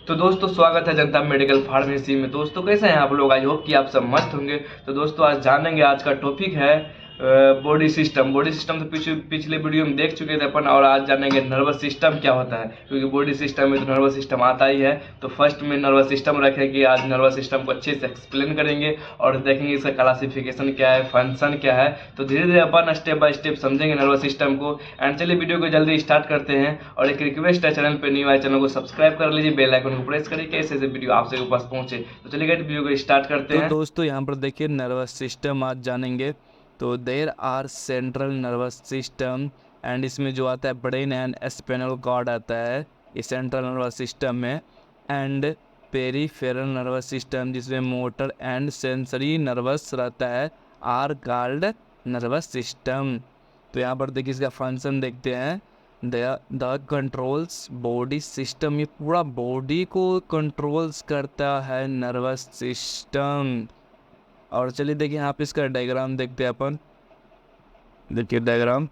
तो दोस्तों स्वागत है जनता मेडिकल फार्मेसी में। दोस्तों कैसे हैं आप लोग? आई होप कि आप सब मस्त होंगे। तो दोस्तों आज जानेंगे, आज का टॉपिक है बॉडी सिस्टम। बॉडी सिस्टम तो पिछले वीडियो में देख चुके थे अपन, और आज जानेंगे नर्वस सिस्टम क्या होता है, क्योंकि बॉडी सिस्टम में तो नर्वस सिस्टम आता ही है। तो फर्स्ट में नर्वस सिस्टम रखेंगे, आज नर्वस सिस्टम को अच्छे से एक्सप्लेन करेंगे और देखेंगे इसका क्लासिफिकेशन क्या है, फंक्शन क्या है। तो धीरे धीरे अपन स्टेप बाय स्टेप समझेंगे नर्वस सिस्टम को। एंड चलिए वीडियो को जल्दी स्टार्ट करते हैं। और एक रिक्वेस्ट है, चैनल पे न्यू आए चैनल को सब्सक्राइब कर लीजिए, बेल आइकन को प्रेस करिए, कैसे ऐसे वीडियो आप सबके पास पहुंचे। तो चलिए वीडियो को स्टार्ट करते तो हैं। दोस्तों यहाँ पर देखिए नर्वस सिस्टम आज जानेंगे। तो there are central nervous system and इसमें जो आता है ब्रेन एंड स्पाइनल कॉर्ड आता है इस सेंट्रल नर्वस सिस्टम में। एंड पेरिफेरल नर्वस सिस्टम जिसमें मोटर एंड सेंसरी नर्वस रहता है आर कॉल्ड नर्वस सिस्टम। तो यहाँ पर देखिए इसका फंक्शन देखते हैं। द कंट्रोल्स बॉडी सिस्टम, ये पूरा बॉडी को कंट्रोल्स करता है नर्वस सिस्टम। और चलिए देखिए यहाँ पे इसका डायग्राम देखते हैं अपन। देखिए डायग्राम,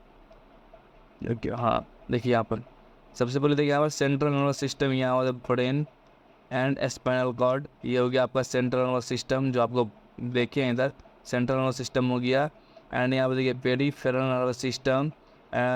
देखिए हाँ देखिए यहाँ पर सबसे पहले देखिए यहाँ पर सेंट्रल नर्वस सिस्टम, यहाँ होता है ब्रेन एंड स्पाइनल कॉर्ड। ये हो गया आपका सेंट्रल नर्वस सिस्टम जो आपको देखे हैं इधर, सेंट्रल नर्वस सिस्टम हो गया। एंड यहाँ पर देखिए पेरिफेरल नर्वस सिस्टम,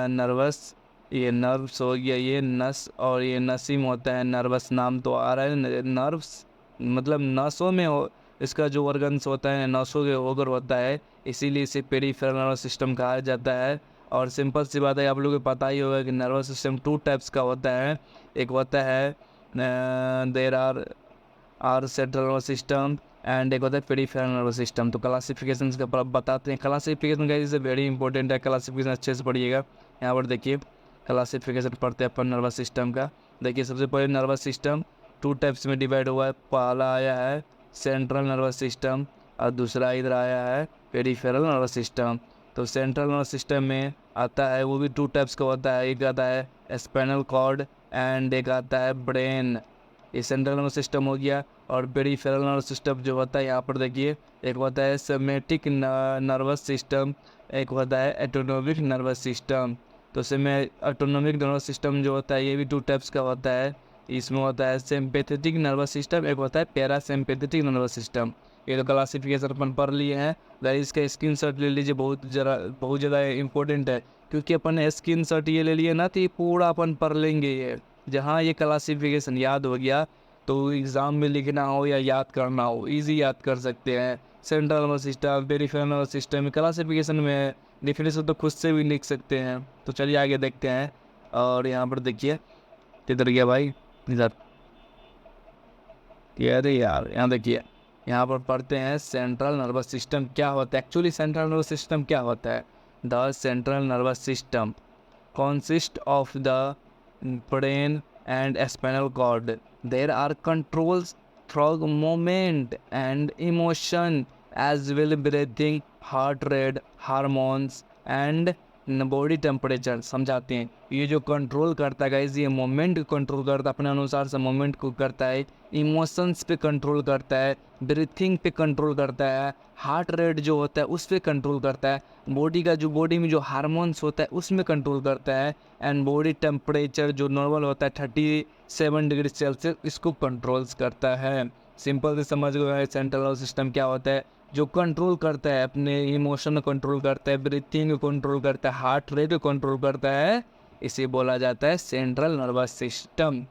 नर्वस, ये नर्व्स हो गया, ये नस, और ये नसीम होता है। नर्वस नाम तो आ रहा है, नर्व्स मतलब नसों में हो, इसका जो ऑर्गन्स होता है नसों के ओगर होता है, इसीलिए इसे पेरिफेरल नर्वस सिस्टम कहा जाता है। और सिंपल सी बात है, आप लोगों को पता ही होगा कि नर्वस सिस्टम टू टाइप्स का होता है। एक होता है there are central nervous system and एक होता है पेरिफेरल नर्वस सिस्टम। तो क्लासिफिकेशन का बताते हैं। क्लासिफिकेशन का इज वेरी इंपॉर्टेंट है, क्लासिफिकेशन अच्छे से पढ़िएगा। यहाँ पर देखिए क्लासिफिकेशन पढ़ते हैं अपन नर्वस सिस्टम का। देखिए सबसे पहले नर्वस सिस्टम टू टाइप्स में डिवाइड हुआ है। पहला आया है सेंट्रल नर्वस सिस्टम और दूसरा इधर आया है पेरिफेरल नर्वस सिस्टम। तो सेंट्रल नर्वस सिस्टम में आता है, वो भी टू टाइप्स का होता है। एक आता है स्पाइनल कॉर्ड एंड एक आता है ब्रेन। ये सेंट्रल नर्वस सिस्टम हो गया। और पेरिफेरल नर्वस सिस्टम जो होता है यहाँ पर देखिए, एक होता है सोमैटिक नर्वस सिस्टम, एक होता है ऑटोनोमिक नर्वस सिस्टम। तो ऑटोनोमिक नर्वस सिस्टम जो होता है ये भी टू टाइप्स का होता है। इसमें होता है सिंपैथेटिक नर्वस सिस्टम, एक होता है पैरासिम्पैथेटिक नर्वस सिस्टम। ये तो क्लासिफिकेशन अपन पढ़ लिए हैं। गाइस इसका स्क्रीनशॉट ले लीजिए, बहुत ज़्यादा इंपॉर्टेंट है, क्योंकि अपन ने स्क्रीनशॉट ये ले लिए ना तो ये पूरा अपन पढ़ लेंगे। ये जहाँ ये क्लासिफिकेशन याद हो गया तो एग्ज़ाम में लिखना हो या याद करना हो इजी याद कर सकते हैं। Central nervous system, peripheral nervous system classification में डिफिनेशन तो खुद से भी लिख सकते हैं। तो चलिए आगे देखते हैं। और यहाँ पर देखिए किधर गया भाई, इधर, अरे यार यहाँ देखिए, यहाँ पर पढ़ते हैं सेंट्रल नर्वस सिस्टम क्या होता है। एक्चुअली सेंट्रल नर्वस सिस्टम क्या होता है? The central nervous system consist of the brain and spinal cord. There are controls through movement and emotion as well breathing, heart rate, hormones and body temperature समझाते हैं। ये जो control करता है guys, ये मोमेंट को कंट्रोल करता है, अपने अनुसार से मोमेंट को करता है। इमोशंस पे कंट्रोल करता है, ब्रीथिंग पे कंट्रोल करता है, हार्ट रेट जो होता है उस पर कंट्रोल करता है, बॉडी में जो हार्मोन्स होता है उसमें कंट्रोल करता है। एंड बॉडी टेम्परेचर जो नॉर्मल होता है 37 डिग्री सेल्सियस, इसको कंट्रोल्स करता है। सिंपल से समझ गए सेंट्रल नर्वस सिस्टम क्या होता है, जो कंट्रोल करता है, अपने इमोशन को कंट्रोल करता है, ब्रीथिंग को कंट्रोल करता है, हार्ट रेट को कंट्रोल करता है, इसे बोला जाता है सेंट्रल नर्वस सिस्टम।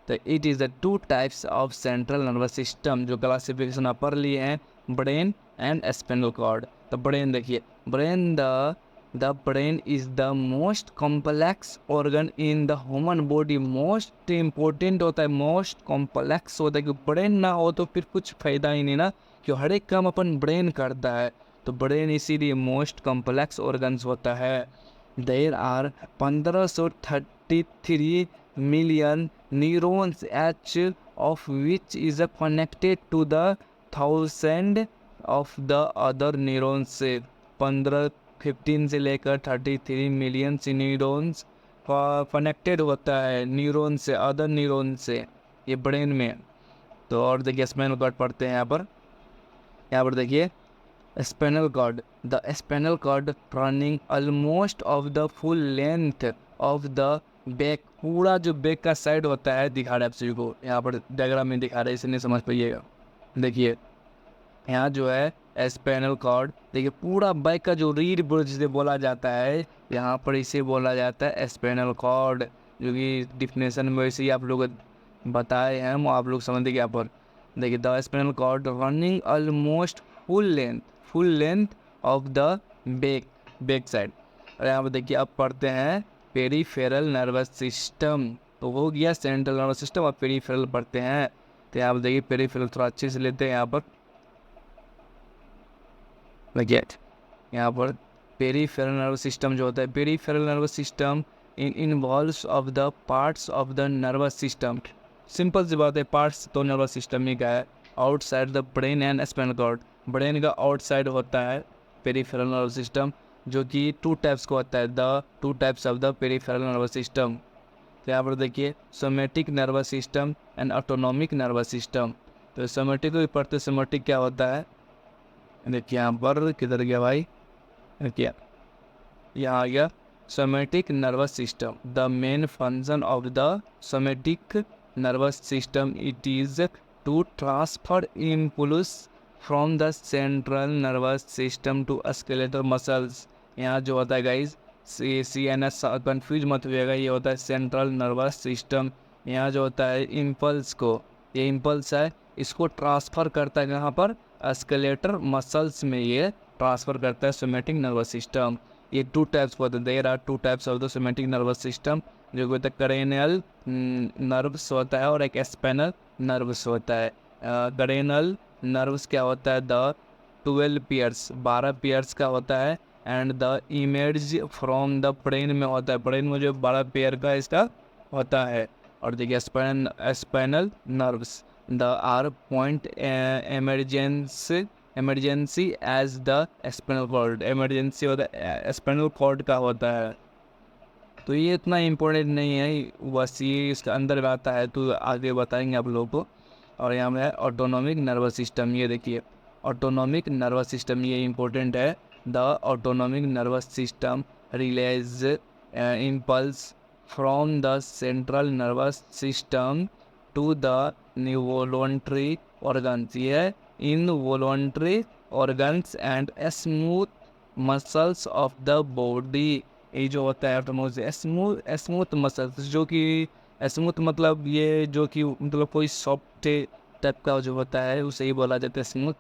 तो it is the two types of central nervous system जो क्लासिफिकेशन आप पढ़ लिए हैं, ब्रेन एंड स्पाइनल कॉर्ड। तो ब्रेन देखिए, brain the brain is the most complex organ in the human body. Most important होता है, मोस्ट कॉम्प्लेक्स होता है, कि ब्रेन ना हो तो फिर कुछ फ़ायदा ही नहीं ना, कि हर एक काम अपन ब्रेन करता है। तो ब्रेन इसीलिए मोस्ट कॉम्प्लेक्स ऑर्गन्स होता है। There are 1533 million neurons each of which is connected to the 1000 of the other neurons से। 15 से लेकर 33 मिलियन न्यूरॉन्स कनेक्टेड होता है न्यूरॉन से, अदर न्यूरॉन से, ये ब्रेन में। तो और देखिए स्पाइनल कॉर्ड पढ़ते हैं यहाँ पर देखिए spinal cord, the spinal cord running almost of the full length of the back, पूरा जो बैक का साइड होता है दिखा रहा है आप सभी को, यहाँ पर डायग्राम में दिखा रहा है, इसे नहीं समझ पाइएगा। देखिए यहाँ जो है स्पाइनल कॉर्ड, देखिए पूरा बैक का जो रीढ़ जिसे बोला जाता है, यहाँ पर इसे बोला जाता है स्पाइनल कॉर्ड, जो कि डिफिनेशन में वैसे ही आप लोग बताए हैं, हम आप लोग समझ देखिए यहाँ पर। देखिए the spinal cord running almost full length of the back side. और यहाँ पर देखिए अब पढ़ते हैं पेरीफेरल नर्वस सिस्टम, तो हो गया सेंट्रल नर्वस सिस्टम, अब पेरीफेरल पढ़ते हैं। तो यहाँ पर देखिए पेरीफेरल थोड़ा अच्छे से लेते हैं। यहाँ पर देखिए यहाँ पर पेरीफेरल नर्वस सिस्टम जो होता है, peripheral nervous system involves of the parts of the nervous system. Simple सी बात है, पार्ट्स तो नर्वस सिस्टम ही का है। Outside the brain and spinal cord, brain का आउटसाइड होता है पेरीफेरल नर्वस सिस्टम, जो कि 2 टाइप्स का होता है, the 2 types of the peripheral nervous system. तो यहाँ पर देखिए somatic nervous system and autonomic nervous system. तो सोमेटिक को भी पढ़ते, सोमेटिक क्या होता है, देखिए यहाँ पर किधर गया भाई, देखिए यहाँ आ गया somatic nervous system. The main function of the somatic nervous system it is to transfer impulse from the central nervous system to skeletal muscles. यहाँ जो होता है गाइज CNS, कन्फ्यूज मत होइएगा, ये होता है सेंट्रल नर्वस सिस्टम। यहाँ जो होता है इम्पल्स को, ये इम्पल्स है, इसको ट्रांसफ़र करता है यहाँ पर स्केलेटल मसल्स में, ये ट्रांसफ़र करता है सोमेटिक नर्वस सिस्टम। ये 2 टाइप्स होते हैं, there are 2 types of the somatic nervous system, जो कि होता है करेनियल नर्व्स होता है और एक स्पाइनल नर्व्स होता है। करेनियल नर्व्स क्या होता है, द 12 पेयर्स, 12 पेयर्स का होता है, and the image from the brain में होता है, ब्रेन में जो 12 पेयर का इसका होता है। और देखिए spinal nerves the are point emergency as the spinal cord, emergency होता है स्पाइनल कॉर्ड का होता है। तो ये इतना इम्पोर्टेंट नहीं है, बस ये इसका अंदर में आता है, तो आगे बताएंगे आप लोगों को। और यहाँ में है ऑटोनॉमिक नर्वस सिस्टम, ये देखिए ऑटोनॉमिक नर्वस सिस्टम, ये इम्पोर्टेंट है। The autonomic nervous system release impulse from the central nervous system to the involuntary organs, ये involuntary organs and smooth muscles of the body. ये जो होता है स्मूथ मसल्स, जो कि स्मूथ मतलब ये जो कि मतलब कोई सॉफ्ट टाइप का जो होता है उसे ही बोला जाता है स्मूथ।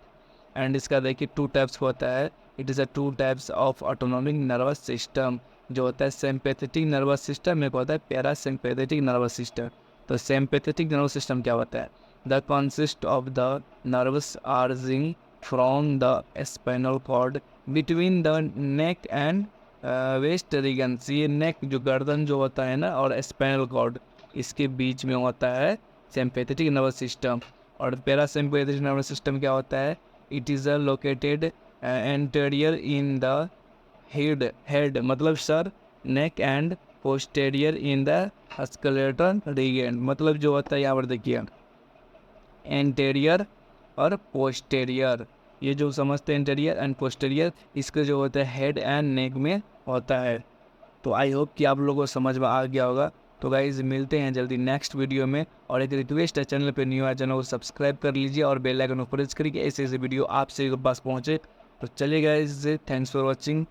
एंड इसका देखिए 2 टाइप्स होता है, it is a 2 types of autonomic nervous system, जो होता है सिंपैथेटिक नर्वस सिस्टम, एक होता है पैरासिम्पैथेटिक नर्वस सिस्टम। तो सिंपैथेटिक नर्वस सिस्टम क्या होता है, the consist of the nerves arising from the spinal cord between the neck and waist regions, ये नेक जो गर्दन जो होता है ना और स्पाइनल कॉर्ड, इसके बीच में होता है सिंपैथेटिक नर्वस सिस्टम। और पैरासिम्पैथेटिक नर्वस सिस्टम क्या होता है, it is located anterior in the head मतलब सर, neck and posterior in the skeletal region, मतलब जो होता है यहाँ पर देखिए एंटीरियर और पोस्टेरियर, ये जो समझते हैं एंटीरियर एंड पोस्टेरियर, इसके जो होता है हेड एंड नेक में होता है। तो आई होप कि आप लोगों को समझ में आ गया होगा। तो गाइज मिलते हैं जल्दी नेक्स्ट वीडियो में, और एक रिक्वेस्ट है, चैनल पे न्यू है, चैनल को सब्सक्राइब कर लीजिए और बेल आइकन को प्रेस करिए, ऐसे वीडियो आप सभी के पास पहुँचे। तो चलिए गाइज, थैंक्स फॉर वॉचिंग।